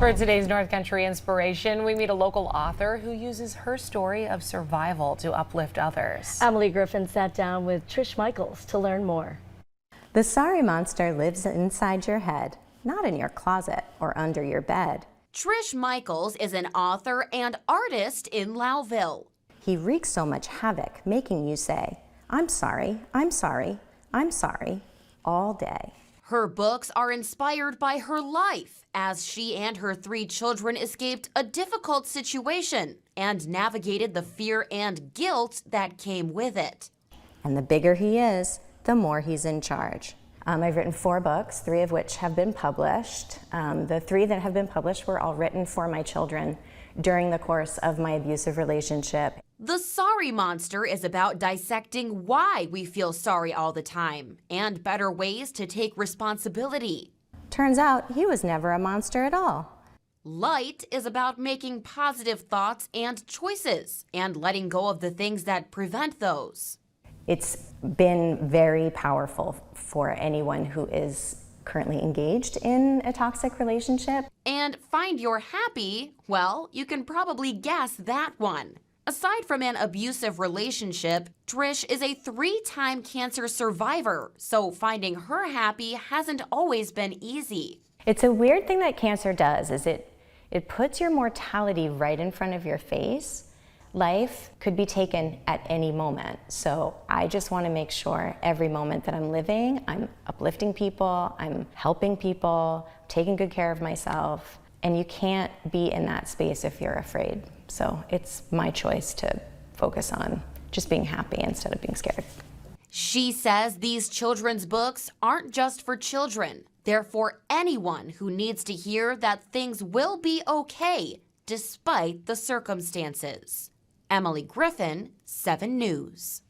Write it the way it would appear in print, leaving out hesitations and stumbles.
For today's North Country Inspiration, we meet a local author who uses her story of survival to uplift others. Emily Griffin sat down with Trish Michaels to learn more. The sorry monster lives inside your head, not in your closet or under your bed. Trish Michaels is an author and artist in Lowville. He wreaks so much havoc, making you say, I'm sorry, I'm sorry, I'm sorry, all day. Her books are inspired by her life as she and her 3 children escaped a difficult situation and navigated the fear and guilt that came with it. And the bigger he is, the more he's in charge. I've written 4 books, 3 of which have been published. The 3 that have been published were all written for my children during the course of my abusive relationship. The Sorry Monster is about dissecting why we feel sorry all the time and better ways to take responsibility. Turns out he was never a monster at all. Light is about making positive thoughts and choices and letting go of the things that prevent those. It's been very powerful for anyone who is currently engaged in a toxic relationship. And Find Your Happy, well, you can probably guess that one. Aside from an abusive relationship, Trish is a 3-time cancer survivor, so finding her happy hasn't always been easy. It's a weird thing that cancer does, is it puts your mortality right in front of your face. Life could be taken at any moment, so I just want to make sure every moment that I'm living, I'm uplifting people, I'm helping people, taking good care of myself, and you can't be in that space if you're afraid. So it's my choice to focus on just being happy instead of being scared. She says these children's books aren't just for children. They're for anyone who needs to hear that things will be okay despite the circumstances. Emily Griffin, 7 News.